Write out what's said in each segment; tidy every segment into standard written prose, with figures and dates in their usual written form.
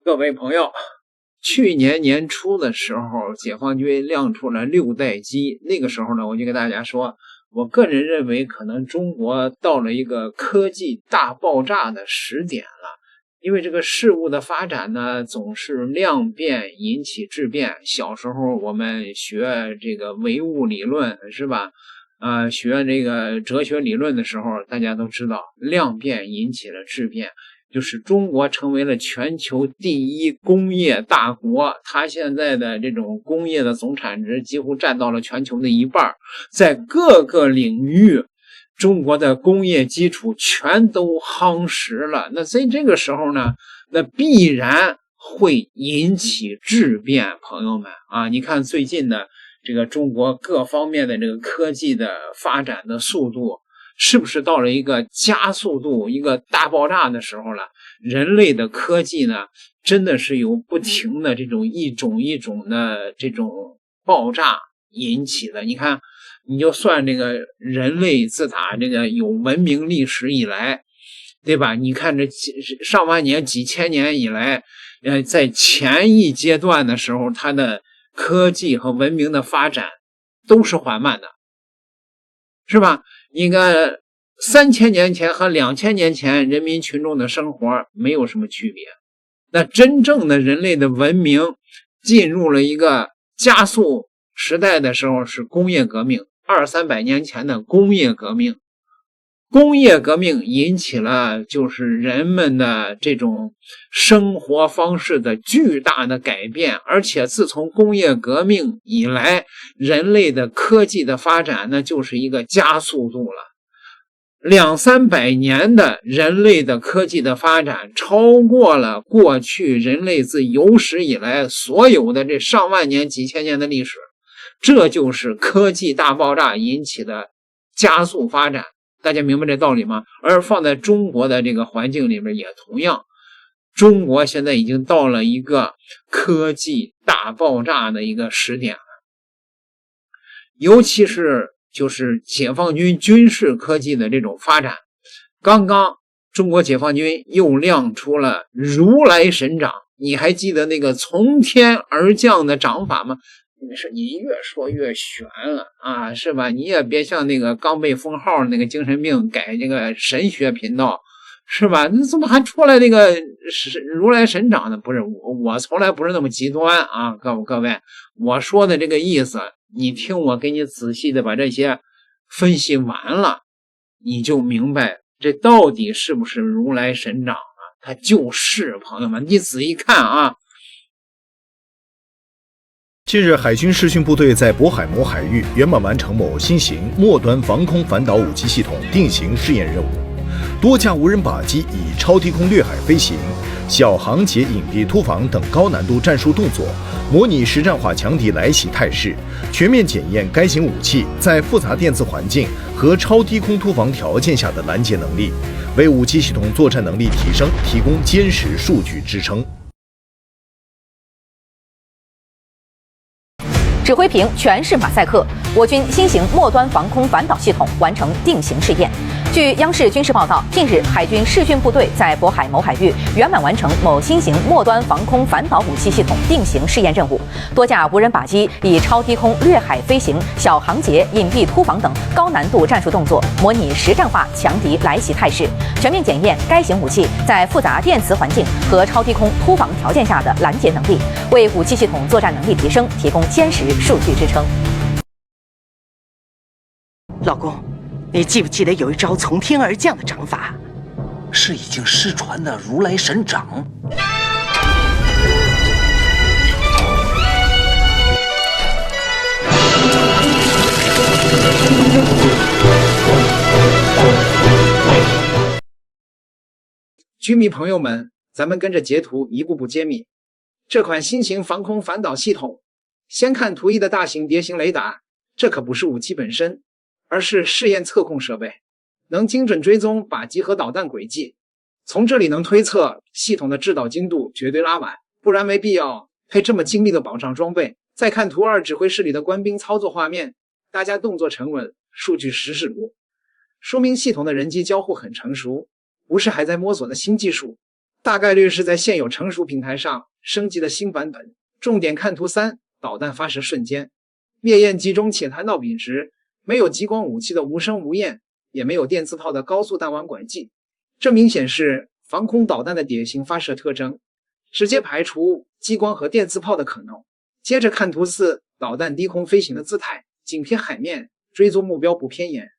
各位朋友，去年年初的时候，解放军亮出了6代机。那个时候呢，我就跟大家说，我个人认为可能中国到了一个科技大爆炸的时点了。因为这个事物的发展呢，总是量变引起质变。小时候我们学这个唯物理论，是吧？学这个哲学理论的时候，大家都知道量变引起了质变。就是中国成为了全球第一工业大国，它现在的这种工业的总产值几乎占到了全球的1半，在各个领域，中国的工业基础全都夯实了。那在这个时候呢，那必然会引起质变，朋友们啊，你看最近的这个中国各方面的这个科技的发展的速度，是不是到了一个加速度、一个大爆炸的时候了？人类的科技呢，真的是有不停的这种一种的这种爆炸引起的。你看，你就算这个人类自打这个有文明历史以来，对吧？你看这上万年、几千年以来，在前一阶段的时候，它的科技和文明的发展都是缓慢的，是吧？应该3000年前和2000年前人民群众的生活没有什么区别。那真正的人类的文明进入了一个加速时代的时候，是工业革命，200-300年前的工业革命。工业革命引起了就是人们的这种生活方式的巨大的改变，而且自从工业革命以来，人类的科技的发展呢，就是一个加速度了。200-300年的人类的科技的发展，超过了过去人类自有史以来所有的这上万年、几千年的历史。这就是科技大爆炸引起的加速发展。大家明白这道理吗？而放在中国的这个环境里面也同样，中国现在已经到了一个科技大爆炸的一个时点了。尤其是就是解放军军事科技的这种发展。刚刚中国解放军又亮出了如来神掌，你还记得那个从天而降的掌法吗？你越说越玄了啊，是吧？你也别像那个刚被封号那个精神病改这个神学频道，是吧？你怎么还出来那个如来神掌呢？不是，我从来不是那么极端啊，各位，我说的这个意思，你听我给你仔细的把这些分析完了，你就明白这到底是不是如来神掌啊？它就是，朋友们，你仔细看啊。近日，海军视讯部队在渤海某海域圆满完成某新型末端防空反导武器系统定型试验任务。多架无人靶机以超低空掠海飞行、小航劫隐蔽突防等高难度战术动作，模拟实战化强敌来袭态势，全面检验该型武器在复杂电子环境和超低空突防条件下的拦截能力，为武器系统作战能力提升提供坚实数据支撑。指挥屏全是马赛克，我军新型末端防空反导系统完成定型试验。据央视军事报道，近日海军视讯部队在渤海某海域圆满完成某新型末端防空反导武器系统定型试验任务。多架无人靶机以超低空掠海飞行、小航劫、隐蔽突防等高难度战术动作，模拟实战化强敌来袭态势，全面检验该型武器在复杂电磁环境和超低空突防条件下的拦截能力，为武器系统作战能力提升提供坚实数据支撑。老公，你记不记得有一招从天而降的掌法？是已经失传的如来神掌。军迷朋友们，咱们跟着截图一步步揭秘这款新型防空反导系统。先看图一的大型碟形雷达，这可不是武器本身，而是试验测控设备，能精准追踪靶机和导弹轨迹。从这里能推测系统的制导精度绝对拉满，不然没必要配这么精密的保障装备。再看图二指挥室里的官兵操作画面，大家动作沉稳，数据实是如，说明系统的人机交互很成熟，不是还在摸索的新技术。大概率是在现有成熟平台上升级的新版本。重点看图3，导弹发射瞬间，灭焰集中且弹道笔直，没有激光武器的无声无焰，也没有电磁炮的高速弹丸轨迹，这明显是防空导弹的典型发射特征，直接排除激光和电磁炮的可能。接着看图4，导弹低空飞行的姿态，紧贴海面，追踪目标不偏沿，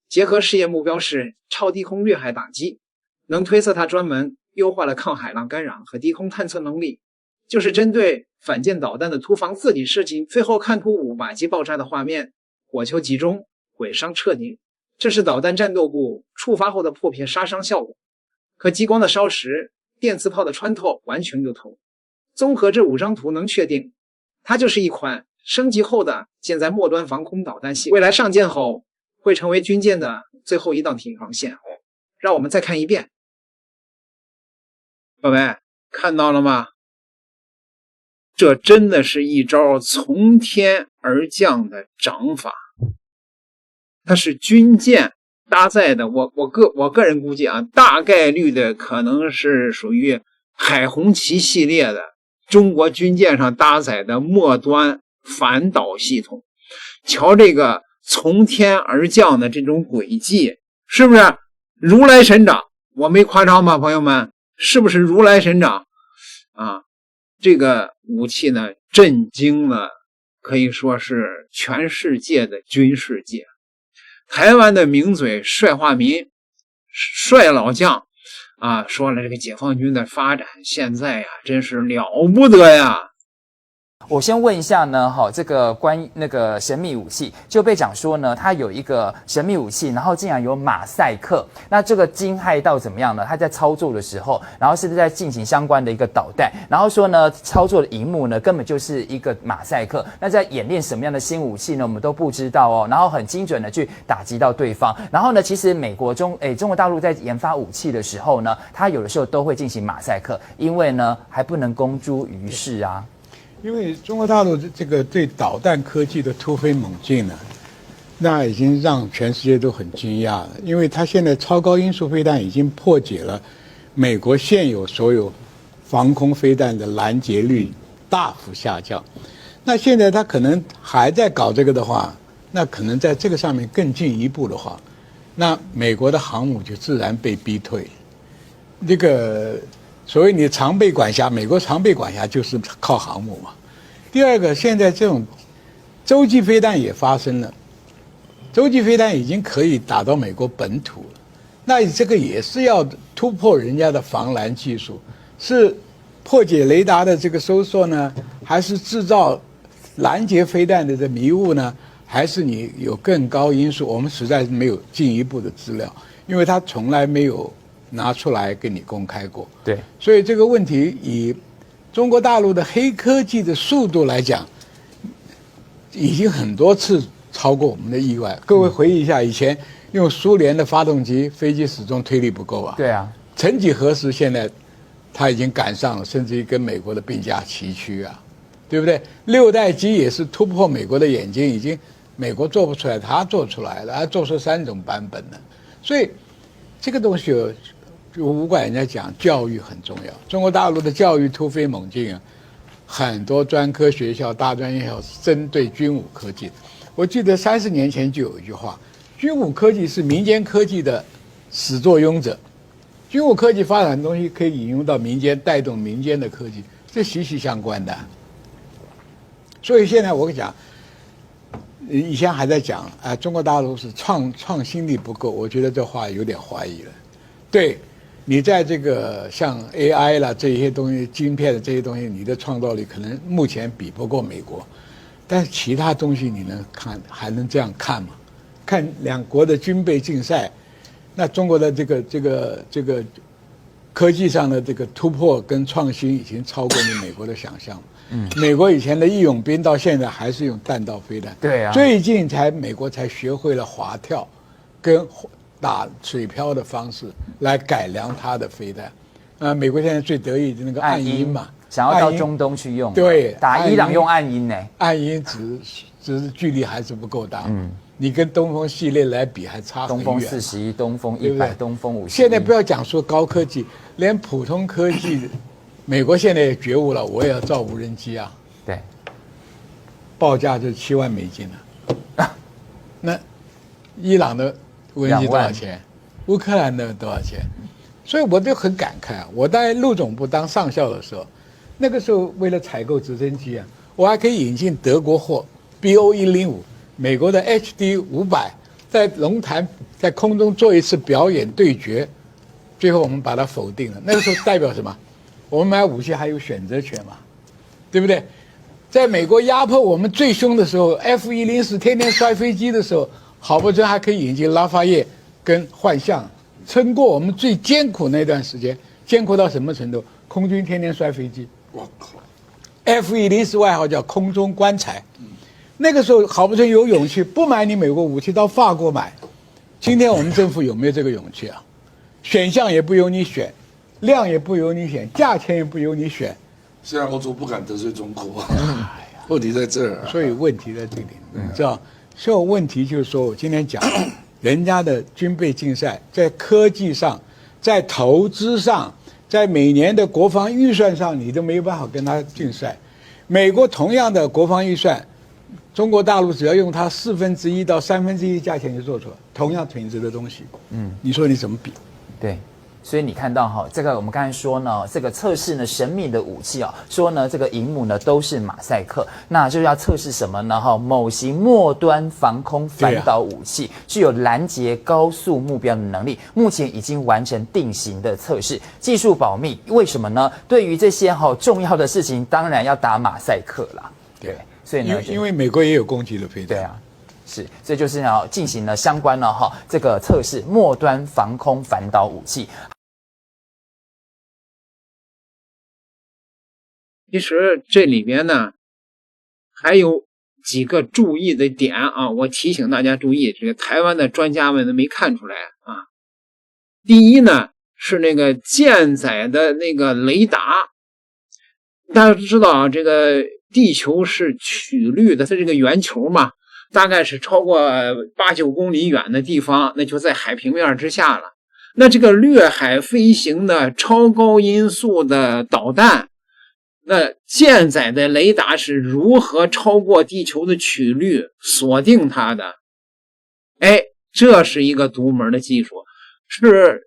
结合试验目标是超低空掠海打击，能推测它专门优化了抗海浪干扰和低空探测能力，就是针对反舰导弹的突防自体设计。最后看图5，靶机爆炸的画面，火球集中，毁伤彻底，这是导弹战斗部触发后的破片杀伤效果，可激光的烧蚀，电磁炮的穿透完全有头。综合这5张图能确定，它就是一款升级后的舰载末端防空导弹系，未来上舰后会成为军舰的最后一道铁防线。让我们再看一遍，各位看到了吗？这真的是一招从天而降的掌法，它是军舰搭载的，我个人估计啊，大概率的可能是属于海红旗系列的中国军舰上搭载的末端反导系统。瞧这个从天而降的这种轨迹，是不是如来神掌？我没夸张吧，朋友们？是不是如来神掌啊？这个武器呢，震惊了可以说是全世界的军事界。台湾的名嘴帅化民帅老将啊，说了这个解放军的发展现在呀，真是了不得呀。我先问一下呢，这个关于那个神秘武器，就被讲说呢，它有一个神秘武器，然后竟然有马赛克，那这个惊骇到怎么样呢？他在操作的时候，然后是不是在进行相关的一个导弹？然后说呢，操作的荧幕呢，根本就是一个马赛克。那在演练什么样的新武器呢？我们都不知道哦。然后很精准的去打击到对方。然后呢，其实美国中国大陆在研发武器的时候呢，它有的时候都会进行马赛克，因为呢还不能公诸于世啊。因为中国大陆这个对导弹科技的突飞猛进呢，那已经让全世界都很惊讶了。因为它现在超高音速飞弹已经破解了美国现有所有防空飞弹的拦截率大幅下降。那现在它可能还在搞这个的话，那可能在这个上面更进一步的话，那美国的航母就自然被逼退。这个所谓你常备管辖，美国常备管辖就是靠航母嘛。第二个，现在这种洲际飞弹也发生了，洲际飞弹已经可以打到美国本土了。那这个也是要突破人家的防拦技术，是破解雷达的这个搜索呢，还是制造拦截飞弹的这迷雾呢？还是你有更高因素？我们实在是没有进一步的资料，因为他从来没有拿出来给你公开过。对，所以这个问题以中国大陆的黑科技的速度来讲，已经很多次超过我们的意外。各位回忆一下，以前用苏联的发动机，飞机始终推力不够啊。对啊，曾几何时，现在他已经赶上了，甚至于跟美国的并驾齐驱啊，对不对？6代机也是突破美国的眼睛，已经美国做不出来，他做出来了，他做出3种版本了。所以这个东西就不管人家讲教育很重要，中国大陆的教育突飞猛进啊，很多专科学校、大专院校针对军武科技。我记得30年前就有一句话，军武科技是民间科技的始作俑者，军武科技发展的东西可以引用到民间，带动民间的科技，这息息相关的。所以现在我跟你讲，以前还在讲中国大陆是创新力不够，我觉得这话有点怀疑了。对，你在这个像 AI 啦这些东西、晶片的这些东西，你的创造力可能目前比不过美国，但是其他东西你能看还能这样看吗？看两国的军备竞赛，那中国的这个科技上的这个突破跟创新已经超过你美国的想象。美国以前的义勇兵到现在还是用弹道飞弹，对啊，最近美国才学会了滑跳，跟打水漂的方式来改良它的飞弹。美国现在最得意的那个暗鹰嘛，想要到中东去用，对，打伊朗用暗鹰呢，暗鹰只是距离还是不够大。你跟东风系列来比还差很远。东风41、东风对不对100、东风51。现在不要讲说高科技，连普通科技，美国现在也觉悟了，我也要造无人机啊。对，报价就7万美金了。那伊朗的无人机多少钱？乌克兰的多少钱？所以我就很感慨啊！我在陆总部当上校的时候，那个时候为了采购直升机啊，我还可以引进德国货 BO105，美国的 HD500，在龙潭在空中做一次表演对决，最后我们把它否定了。那个时候代表什么？我们买武器还有选择权嘛，对不对？在美国压迫我们最凶的时候 ，F104天天摔飞机的时候，好不容易还可以引进拉法叶跟幻象，撑过我们最艰苦那段时间。艰苦到什么程度？空军天天摔飞机。我靠 ！F104外号叫空中棺材。那个时候好不容易有勇气不买你美国武器，到法国买。今天我们政府有没有这个勇气啊？选项也不由你选，量也不由你选，价钱也不由你选。现在欧洲不敢得罪中国，问题在这儿。所以问题在这里，你知道？所以问题就是说，我今天讲，人家的军备竞赛在科技上，在投资上，在每年的国防预算上，你都没有办法跟他竞赛。美国同样的国防预算，中国大陆只要用它1/4到1/3的价钱就做出来同样品质的东西。你说你怎么比？对。所以你看到哈，这个我们刚才说呢，这个测试呢神秘的武器啊，说呢这个萤幕呢都是马赛克，那就是要测试什么呢？哈，某型末端防空反导武器具有拦截高速目标的能力，目前已经完成定型的测试，技术保密。为什么呢？对于这些重要的事情，当然要打马赛克啦。对，所以呢，因为美国也有攻击的飞弹。对啊。是，这就是要进行了相关的这个测试末端防空反导武器。其实这里边呢还有几个注意的点啊，我提醒大家注意，这个台湾的专家们都没看出来啊。第一呢是那个舰载的那个雷达，大家都知道啊，这个地球是曲率的，它这个圆球嘛。大概是超过8-9公里远的地方，那就在海平面之下了。那这个掠海飞行的超高音速的导弹，那舰载的雷达是如何超过地球的曲率锁定它的？哎，这是一个独门的技术，是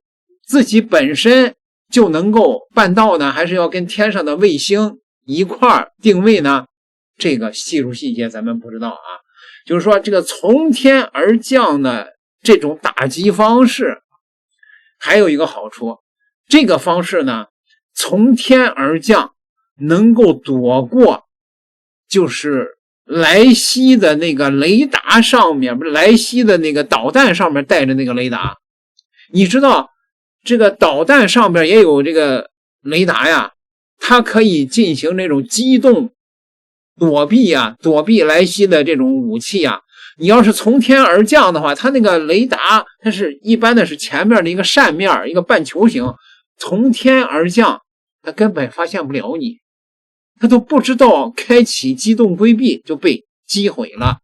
自己本身就能够办到呢，还是要跟天上的卫星一块定位呢？这个技术细节咱们不知道啊。就是说这个从天而降的这种打击方式还有一个好处，这个方式呢从天而降能够躲过就是莱西的那个雷达上面，不是莱西的那个导弹上面带着那个雷达。你知道这个导弹上面也有这个雷达呀，它可以进行那种机动躲避莱西的这种武器啊。你要是从天而降的话，它那个雷达它是一般的是前面的一个扇面，一个半球形，从天而降它根本发现不了你，它都不知道开启机动规避就被击毁了，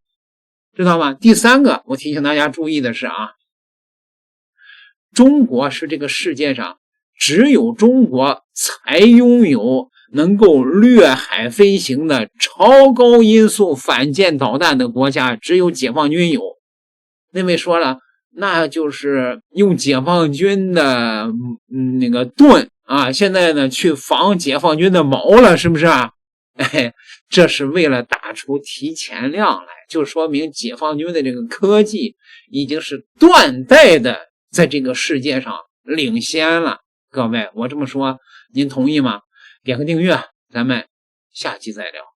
知道吗？第三个我提醒大家注意的是啊，中国是这个世界上只有中国才拥有能够掠海飞行的超高音速反舰导弹的国家，只有解放军有。那位说了，那就是用解放军的那个盾啊，现在呢去防解放军的矛了，是不是啊？哎，这是为了打出提前量来，就说明解放军的这个科技已经是断代的在这个世界上领先了。各位，我这么说您同意吗？点个订阅，咱们下期再聊。